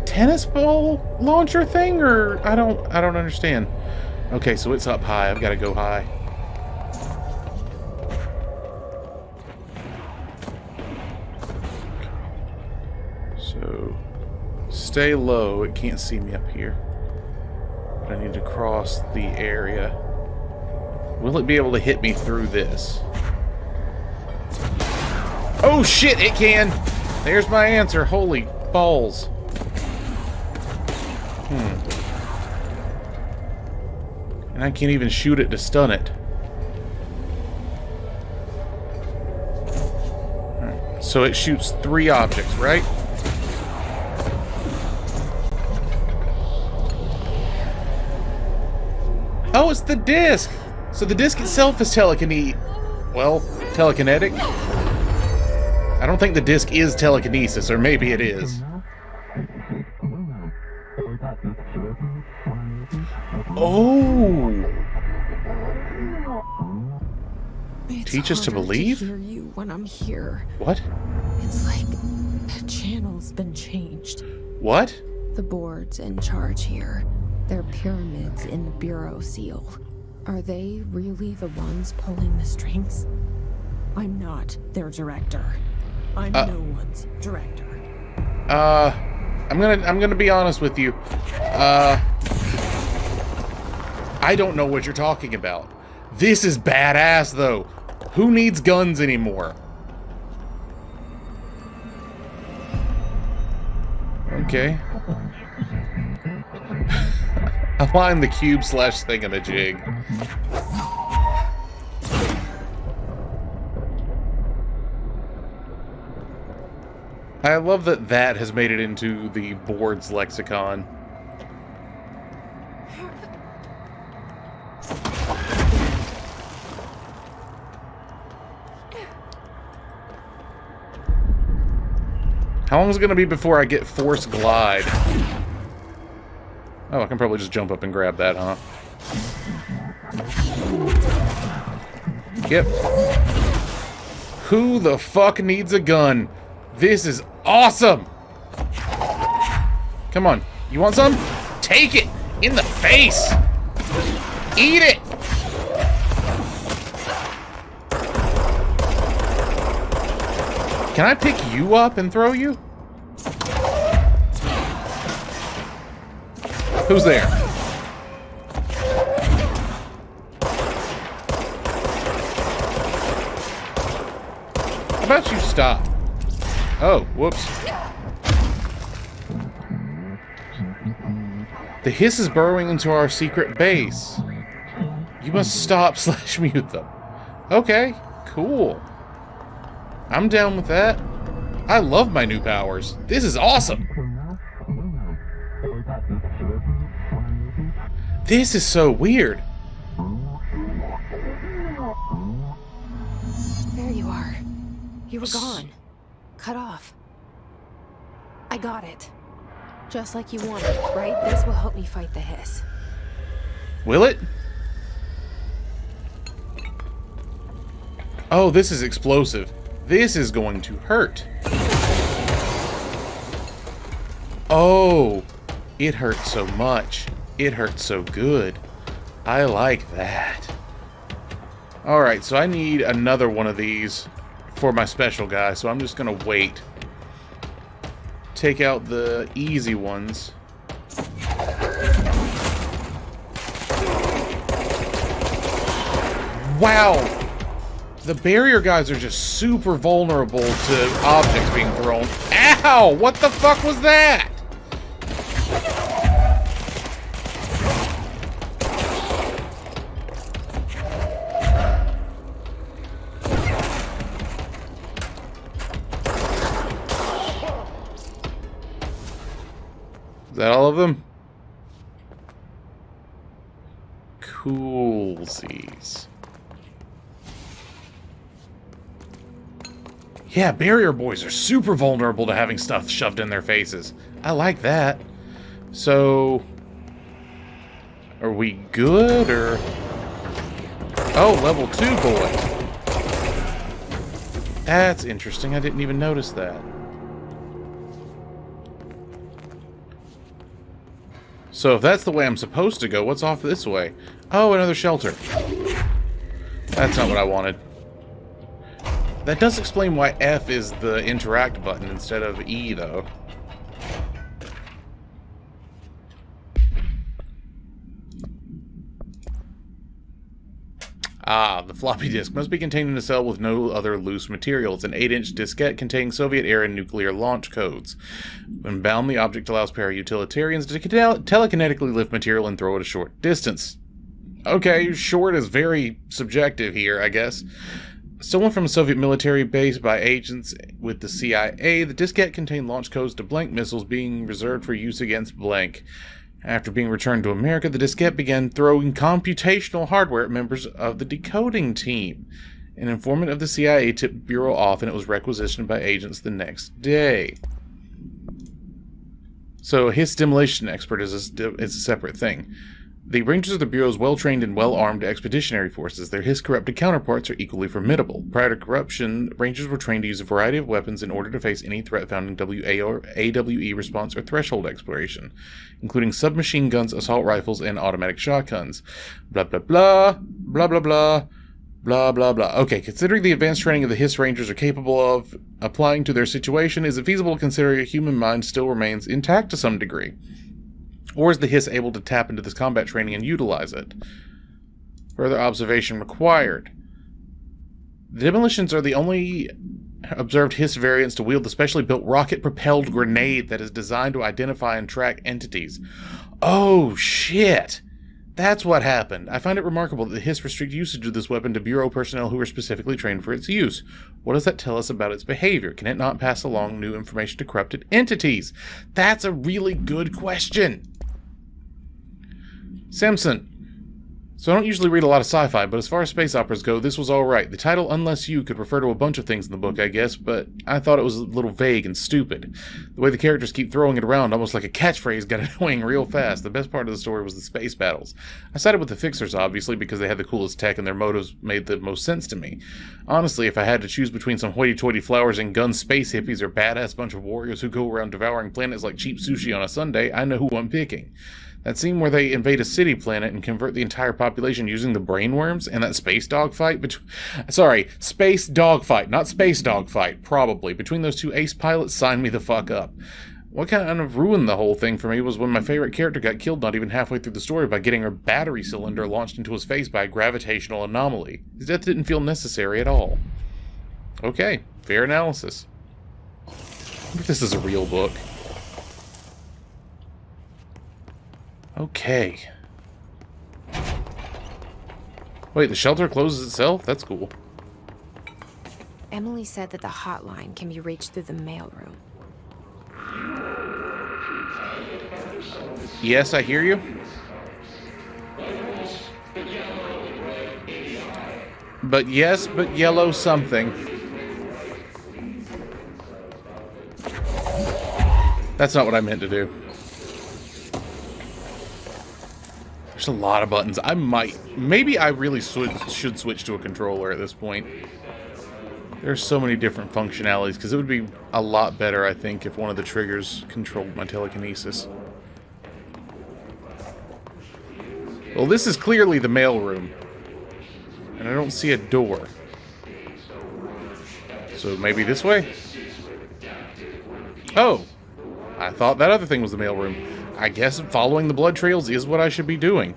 tennis ball launcher thing? Or I don't understand. Okay, so it's up high. I've got to go high. So, stay low. It can't see me up here. But I need to cross the area. Will it be able to hit me through this? Oh shit, it can! There's my answer. Holy balls. And I can't even shoot it to stun it. Alright, so it shoots 3 objects, right? Oh, it's the disc! So the disc itself is telekinetic. I don't think the disc is telekinesis, or maybe it is. Oh! It's Teach us to harder believe? hear you when I'm here. What? It's like the channel's been changed. What? The board's in charge here. They're pyramids in the Bureau seal. Are they really the ones pulling the strings? I'm not their director. I'm no one's director. I'm gonna be honest with you. I don't know what you're talking about. This is badass, though. Who needs guns anymore? Okay. Align the cube / thingamajig. I love that that has made it into the board's lexicon. How long is it going to be before I get Force Glide? Oh, I can probably just jump up and grab that, huh? Yep. Who the fuck needs a gun? This is awesome! Come on. You want some? Take it! In the face! Eat it! Can I pick you up and throw you? Who's there? How about you stop? Oh, whoops. The hiss is burrowing into our secret base. You must stop / mute them. Okay, cool. I'm down with that. I love my new powers. This is awesome. This is so weird. There you are. You were gone. Cut off. I got it. Just like you wanted, right? This will help me fight the hiss. Will it? Oh, this is explosive. This is going to hurt. Oh, it hurts so much. It hurts so good. I like that. Alright, so I need another one of these for my special guy, so I'm just gonna wait. Take out the easy ones. Wow! The barrier guys are just super vulnerable to objects being thrown. Ow! What the fuck was that? Is that all of them? Coolsies. Yeah, barrier boys are super vulnerable to having stuff shoved in their faces. I like that. So, are we good, or... Oh, level 2 boy. That's interesting. I didn't even notice that. So if that's the way I'm supposed to go, what's off this way? Oh, another shelter. That's not what I wanted. That does explain why F is the interact button instead of E, though. Ah, the floppy disk must be contained in a cell with no other loose material. It's an 8-inch diskette containing Soviet-era nuclear launch codes. When bound, the object allows para-utilitarians to telekinetically lift material and throw it a short distance. Okay, short is very subjective here, I guess. Stolen from a Soviet military base by agents with the CIA, the diskette contained launch codes to blank missiles being reserved for use against blank. After being returned to America, the diskette began throwing computational hardware at members of the decoding team. An informant of the CIA tipped the Bureau off, and it was requisitioned by agents the next day. So his stimulation expert is a separate thing. The Rangers are the Bureau's well-trained and well-armed expeditionary forces. Their Hiss-corrupted counterparts are equally formidable. Prior to corruption, Rangers were trained to use a variety of weapons in order to face any threat found in WA or AWE response or threshold exploration, including submachine guns, assault rifles, and automatic shotguns. Blah, blah, blah, blah, blah, blah, blah, blah, blah. Okay, considering the advanced training of the Hiss Rangers are capable of applying to their situation, is it feasible to consider a human mind still remains intact to some degree? Or is the Hiss able to tap into this combat training and utilize it? Further observation required. The demolitions are the only observed Hiss variants to wield the specially built rocket-propelled grenade that is designed to identify and track entities. Oh, shit! That's what happened. I find it remarkable that the Hiss restrict usage of this weapon to Bureau personnel who are specifically trained for its use. What does that tell us about its behavior? Can it not pass along new information to corrupted entities? That's a really good question. Simpson. So I don't usually read a lot of sci-fi, but as far as space operas go, this was alright. The title, Unless You, could refer to a bunch of things in the book, I guess, but I thought it was a little vague and stupid. The way the characters keep throwing it around, almost like a catchphrase, got annoying real fast. The best part of the story was the space battles. I sided with the Fixers, obviously, because they had the coolest tech and their motives made the most sense to me. Honestly, if I had to choose between some hoity-toity flowers and gun space hippies or badass bunch of warriors who go around devouring planets like cheap sushi on a Sunday, I know who I'm picking. That scene where they invade a city planet and convert the entire population using the brainworms, and that space dogfight space dogfight, not space dogfight, probably. Between those two ace pilots, sign me the fuck up. What kind of ruined the whole thing for me was when my favorite character got killed not even halfway through the story by getting her battery cylinder launched into his face by a gravitational anomaly. His death didn't feel necessary at all. Okay, fair analysis. I wonder if this is a real book. Okay. Wait, the shelter closes itself? That's cool. Emily said that the hotline can be reached through the mailroom. Yes, I hear you. But yes, but yellow something. That's not what I meant to do. There's a lot of buttons. Maybe I really should switch to a controller at this point. There's so many different functionalities, because it would be a lot better, I think, if one of the triggers controlled my telekinesis. Well, this is clearly the mailroom. And I don't see a door. So maybe this way? Oh! I thought that other thing was the mailroom. I guess following the blood trails is what I should be doing.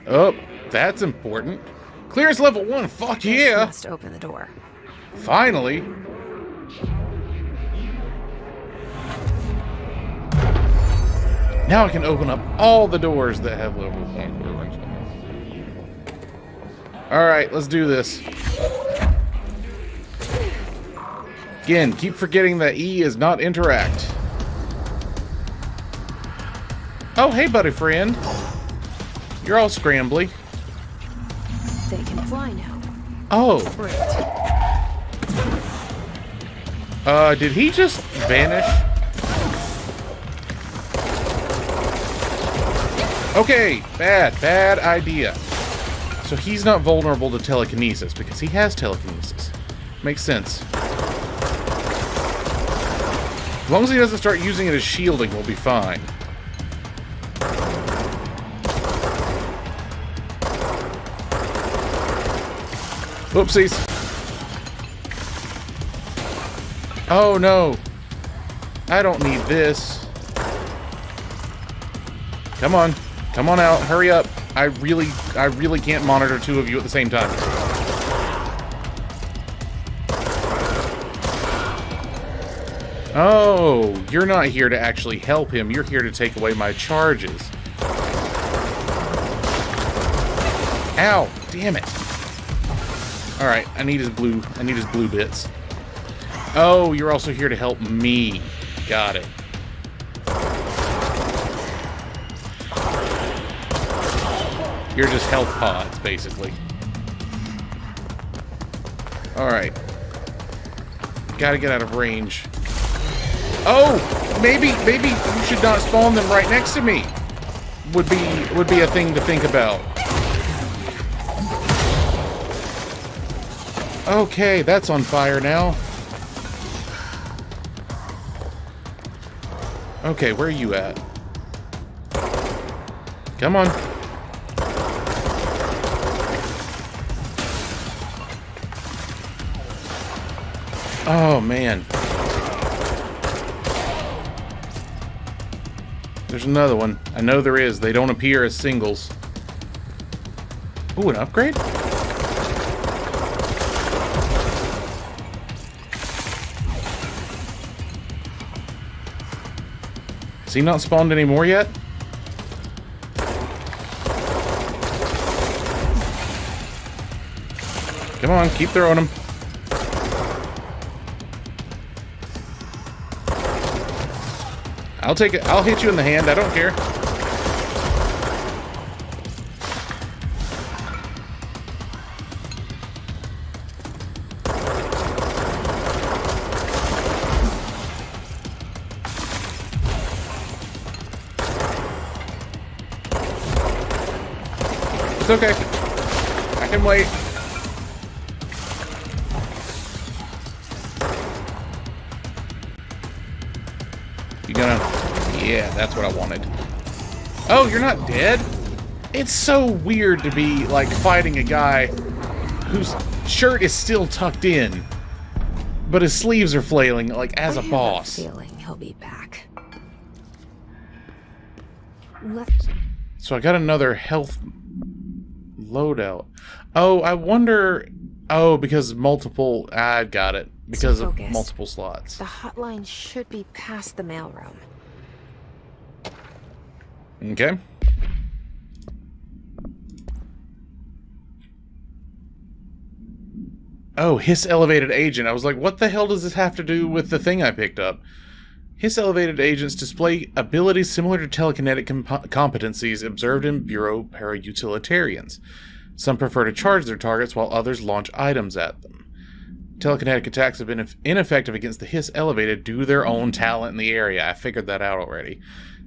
Oh, that's important. Clearance level 1, fuck yeah! Must open the door. Finally! Now I can open up all the doors that have level 1. Alright, let's do this. Again, keep forgetting that E is not interact. Oh, hey, buddy friend. You're all scrambly. They can fly now. Oh. Great. Did he just vanish? Okay, bad idea. So he's not vulnerable to telekinesis because he has telekinesis. Makes sense. As long as he doesn't start using it as shielding, we'll be fine. Whoopsies. Oh no. I don't need this. Come on. Come on out. Hurry up. I really can't monitor two of you at the same time. Oh, you're not here to actually help him. You're here to take away my charges. Ow, damn it. All right, I need his blue bits. Oh, you're also here to help me. Got it. You're just health pods, basically. All right. Gotta get out of range. Oh, maybe you should not spawn them right next to me. Would be a thing to think about. Okay, that's on fire now. Okay, where are you at? Come on. Oh, man. There's another one. I know there is. They don't appear as singles. Ooh, an upgrade? Has he not spawned any more yet? Come on, keep throwing them. I'll take it. I'll hit you in the hand. I don't care. It's okay. I can wait. You gonna... Yeah, that's what I wanted. Oh, you're not dead? It's so weird to be, like, fighting a guy whose shirt is still tucked in, but his sleeves are flailing, like, as a boss. I have a feeling he'll be back. So I got another health loadout. Oh, I wonder... Oh, because multiple... I got it. Because of multiple slots. The hotline should be past the mailroom. Okay. Oh, Hiss Elevated Agent. I was like, what the hell does this have to do with the thing I picked up? Hiss Elevated Agents display abilities similar to telekinetic competencies observed in Bureau para-utilitarians. Some prefer to charge their targets while others launch items at them. Telekinetic attacks have been ineffective against the Hiss Elevated due to their own talent in the area. I figured that out already.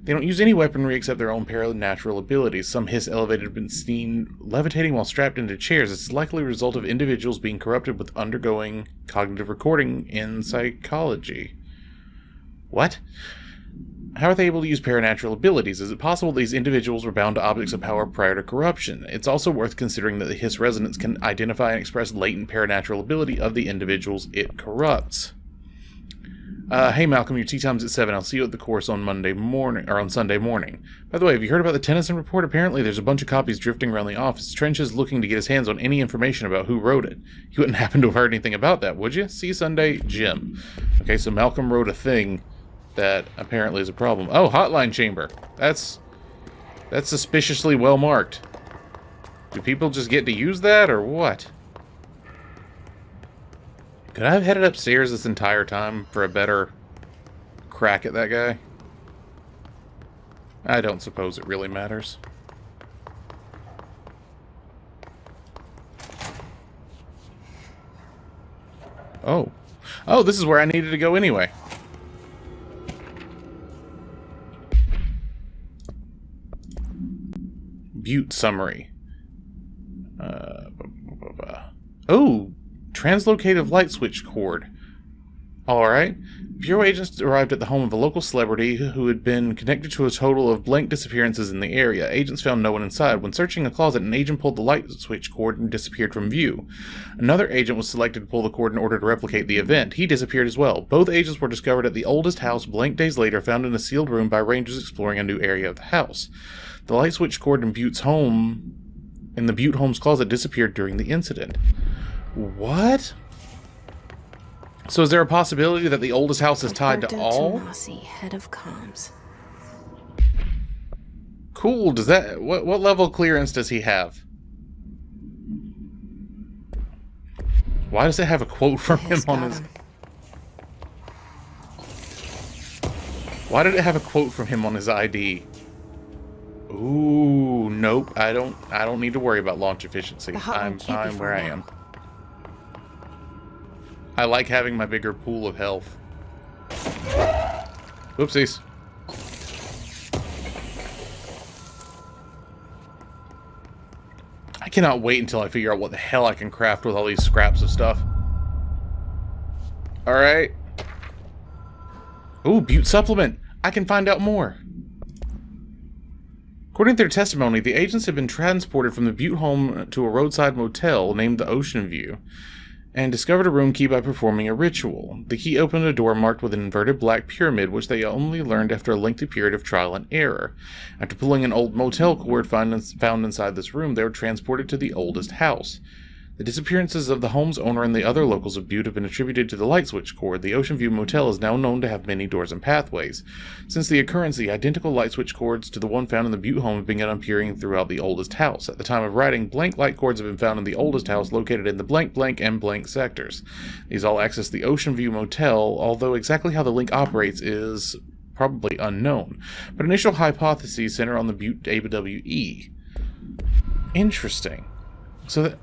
They don't use any weaponry except their own paranatural abilities. Some Hiss Elevated have been seen levitating while strapped into chairs. It's likely a result of individuals being corrupted with undergoing cognitive recording in psychology. What? How are they able to use paranatural abilities? Is it possible these individuals were bound to objects of power prior to corruption? It's also worth considering that the Hiss resonance can identify and express latent paranatural ability of the individuals it corrupts. Hey Malcolm, your tea time's at 7. I'll see you at the course on Monday morning, or on Sunday morning. By the way, have you heard about the Tennyson report? Apparently there's a bunch of copies drifting around the office. Trench is looking to get his hands on any information about who wrote it. You wouldn't happen to have heard anything about that, would you? See you Sunday, Jim. Okay, so Malcolm wrote a thing that apparently is a problem. Oh, hotline chamber. That's suspiciously well marked. Do people just get to use that, or what? Could I have headed upstairs this entire time for a better crack at that guy? I don't suppose it really matters. Oh. Oh, this is where I needed to go anyway. Butte summary. Oh, translocative light switch cord. Alright. Bureau agents arrived at the home of a local celebrity who had been connected to a total of blank disappearances in the area. Agents found no one inside. When searching a closet, an agent pulled the light switch cord and disappeared from view. Another agent was selected to pull the cord in order to replicate the event. He disappeared as well. Both agents were discovered at the oldest house blank days later, found in a sealed room by rangers exploring a new area of the house. The light switch cord in the Butte home's closet disappeared during the incident. What? So is there a possibility that the oldest house is tied to all? Tanasi, head of comms. Cool. Does that what level clearance does he have? Why does it have a quote from him on his? Why did it have a quote from him on his ID? Ooh, nope. I don't need to worry about launch efficiency. I'm where I am. I like having my bigger pool of health. Whoopsies. I cannot wait until I figure out what the hell I can craft with all these scraps of stuff. Alright. Ooh, Butte supplement. I can find out more. According to their testimony, the agents had been transported from the Butte home to a roadside motel named the Ocean View, and discovered a room key by performing a ritual. The key opened a door marked with an inverted black pyramid, which they only learned after a lengthy period of trial and error. After pulling an old motel cord found inside this room, they were transported to the oldest house. The disappearances of the home's owner and the other locals of Butte have been attributed to the light switch cord. The Ocean View Motel is now known to have many doors and pathways. Since the occurrence, the identical light switch cords to the one found in the Butte home have begun appearing throughout the oldest house. At the time of writing, blank light cords have been found in the oldest house located in the blank, blank, and blank sectors. These all access the Ocean View Motel, although exactly how the link operates is probably unknown. But initial hypotheses center on the Butte AWE. Interesting. So that...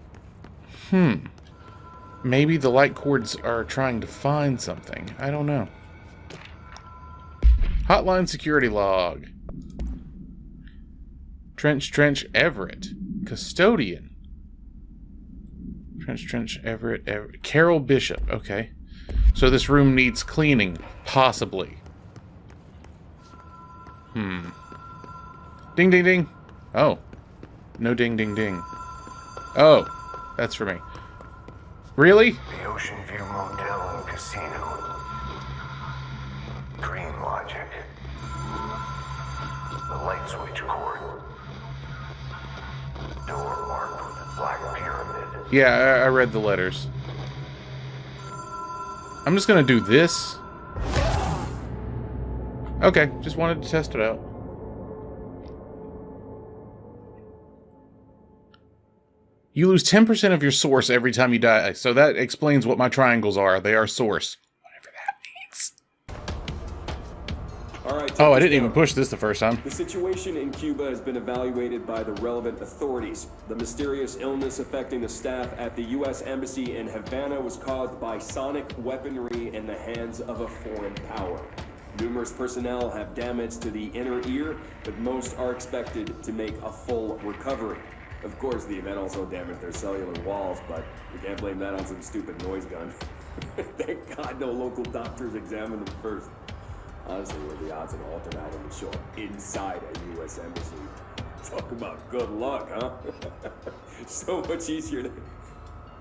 Maybe the light cords are trying to find something. I don't know. Hotline security log. Trench, Everett. Custodian. Trench, Everett. Carol Bishop. Okay. So this room needs cleaning. Possibly. Ding, ding, ding. Oh. No ding, ding, ding. Oh. That's for me. Really? The Ocean View Motel and Casino. Dream logic. The light switch cord. Door marked with a black pyramid. Yeah, I read the letters. I'm just gonna do this. Okay, just wanted to test it out. You lose 10% of your source every time you die, so that explains what my triangles are. They are source. Whatever that means. All right. Oh, I didn't even push this the first time. The situation in Cuba has been evaluated by the relevant authorities. The mysterious illness affecting the staff at the U.S. Embassy in Havana was caused by sonic weaponry in the hands of a foreign power. Numerous personnel have damage to the inner ear, but most are expected to make a full recovery. Of course, the event also damaged their cellular walls, but we can't blame that on some stupid noise gun. Thank God no local doctors examined them first. Honestly, what are the odds an alternate album would show up inside a U.S. embassy? Talk about good luck, huh? So much easier to...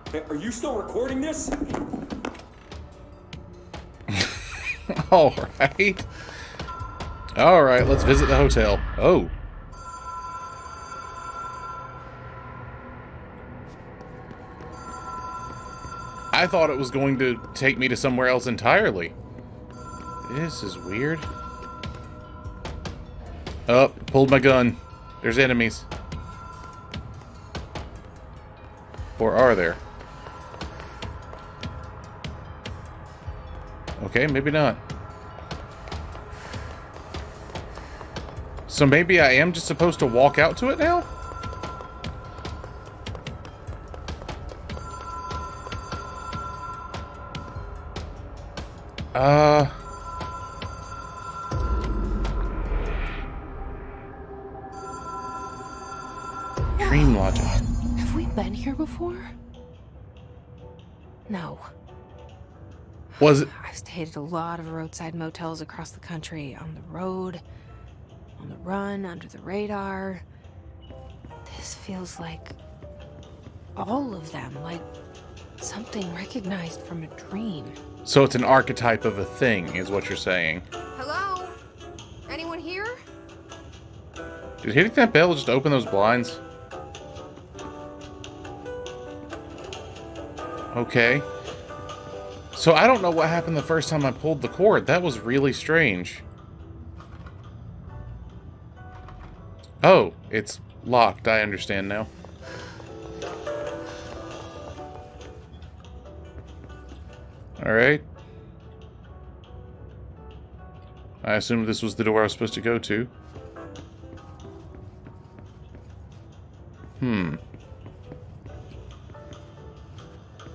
Hey, are you still recording this? Alright. Alright, let's visit the hotel. Oh. I thought it was going to take me to somewhere else entirely. This is weird. Oh, pulled my gun. There's enemies. Or are there? Okay, maybe not. So maybe I am just supposed to walk out to it now? Dream logic. Have we been here before? No. Was it? I've stayed at a lot of roadside motels across the country, on the road, on the run, under the radar. This feels like all of them, like something recognized from a dream. So it's an archetype of a thing, is what you're saying. Hello? Anyone here? Did hitting that bell just open those blinds? Okay. So I don't know what happened the first time I pulled the cord. That was really strange. Oh, it's locked. I understand now. Alright. I assumed this was the door I was supposed to go to.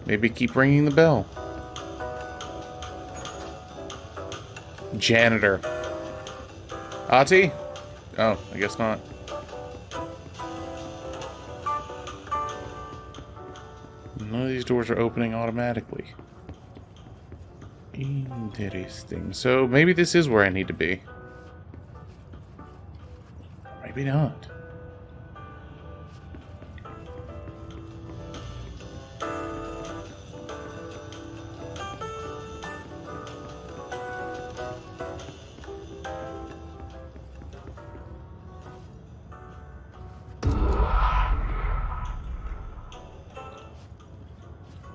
Maybe keep ringing the bell. Janitor. Ati? Oh, I guess not. None of these doors are opening automatically. Interesting. So maybe this is where I need to be. Maybe not.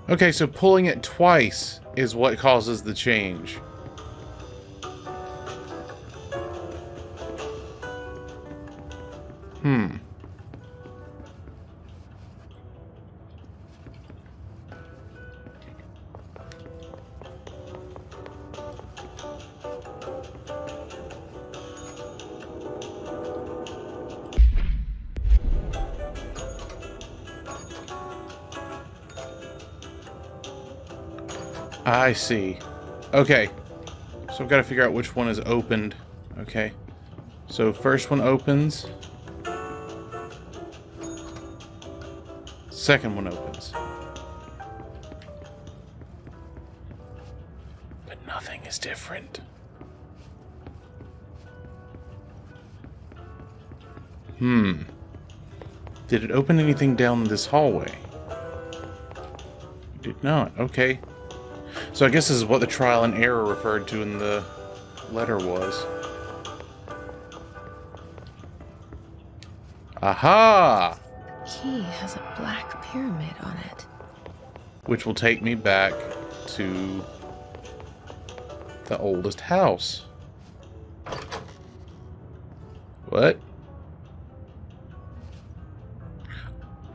Okay, so pulling it twice is what causes the change. I see. Okay. So I've got to figure out which one is opened. Okay. So first one opens. Second one opens. But nothing is different. Did it open anything down this hallway? It did not. Okay. So I guess this is what the trial and error referred to in the letter was. Aha! The key has a black pyramid on it. Which will take me back to the oldest house. What?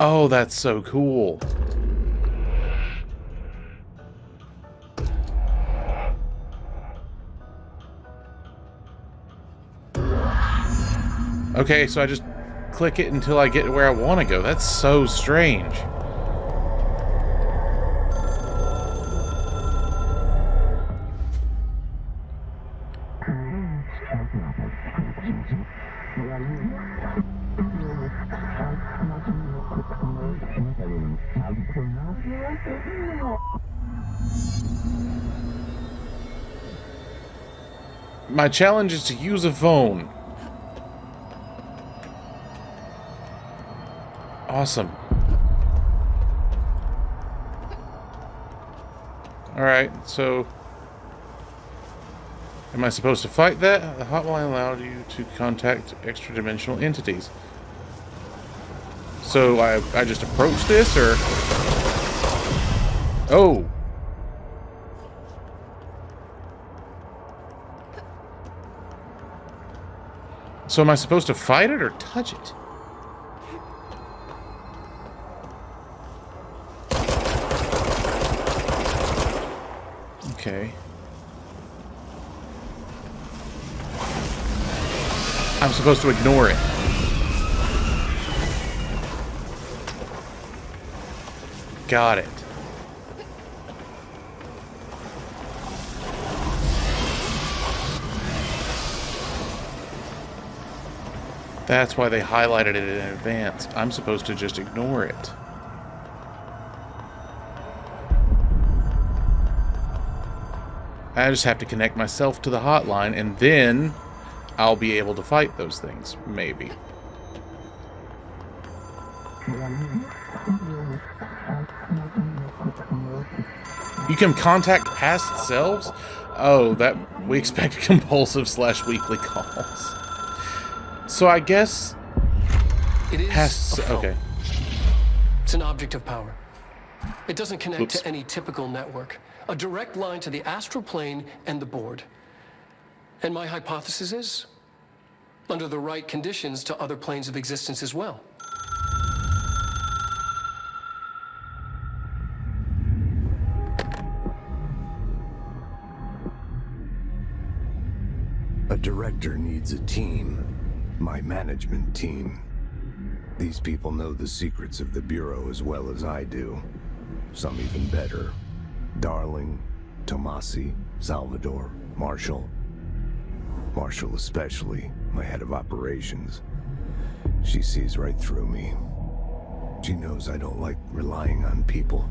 Oh, that's so cool. Okay, so I just click it until I get to where I want to go. That's so strange. My challenge is to use a phone. Awesome. Alright, so... am I supposed to fight that? The hotline allowed you to contact extra-dimensional entities. So I just approach this, or... oh! So am I supposed to fight it or touch it? Okay. I'm supposed to ignore it. Got it. That's why they highlighted it in advance. I'm supposed to just ignore it. I just have to connect myself to the hotline, and then I'll be able to fight those things, maybe. You can contact past selves? Oh, that we expect compulsive / weekly calls. So I guess it is past. Okay. It's an object of power. It doesn't connect to any typical network. A direct line to the astral plane and the board. And my hypothesis is, under the right conditions, to other planes of existence as well. A director needs a team. My management team. These people know the secrets of the Bureau as well as I do. Some even better. Darling, Tomasi, Salvador, Marshall. Marshall especially. my head of operations. She sees right through me. She knows I don't like relying on people.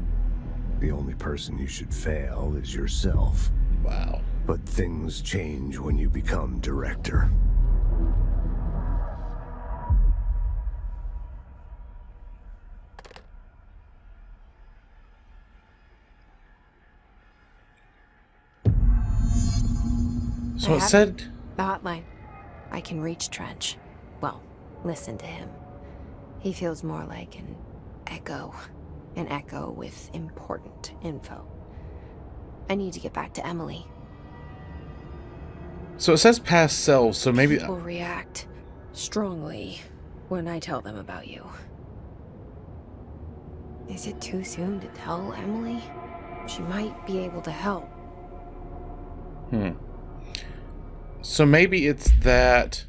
The only person you should fail is yourself. Wow. But things change when you become director. So it said... The hotline. I can reach Trench. Well, listen to him. He feels more like an echo. An echo with important info. I need to get back to Emily. So it says past selves, so maybe... People react strongly when I tell them about you. Is it too soon to tell Emily? She might be able to help. So maybe it's that...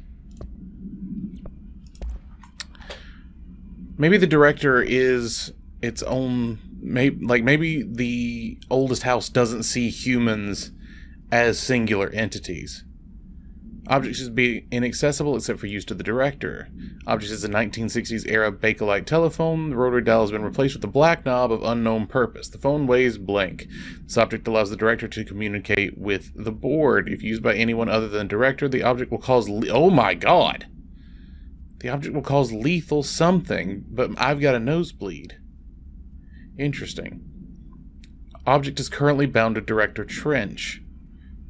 Maybe the director is its own... Maybe the oldest house doesn't see humans as singular entities. Objects should be inaccessible except for use to the director. Objects is a 1960s era Bakelite telephone. The rotary dial has been replaced with a black knob of unknown purpose. The phone weighs blank. This object allows the director to communicate with the board. If used by anyone other than the director, the object will cause... Oh my god! The object will cause lethal something, but I've got a nosebleed. Interesting. Object is currently bound to Director Trench.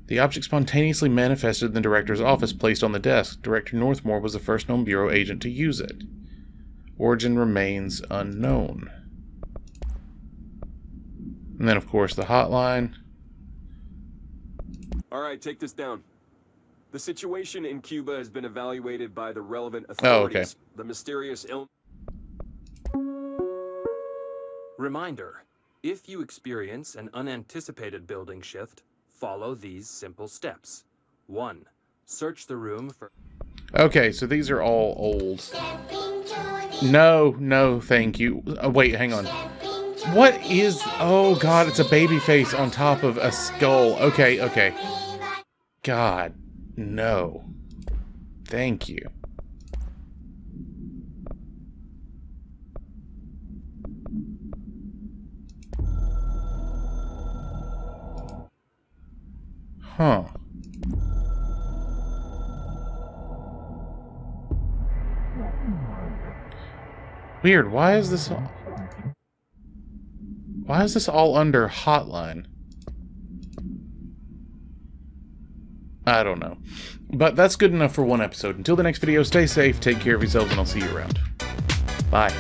The object spontaneously manifested in the director's office, placed on the desk. Director Northmore was the first known Bureau agent to use it. Origin remains unknown. And then, of course, the hotline. All right, take this down. The situation in Cuba has been evaluated by the relevant authorities. Oh, okay. The mysterious illness... Reminder, if you experience an unanticipated building shift, follow these simple steps. 1. Search the room for... Okay, so these are all old. No, thank you. Wait, hang on. What is... Oh, God, it's a baby face on top of a skull. Okay. God, no. Thank you. Huh. Weird. Why is this all under hotline? I don't know. But that's good enough for one episode. Until the next video, stay safe, take care of yourselves, and I'll see you around. Bye.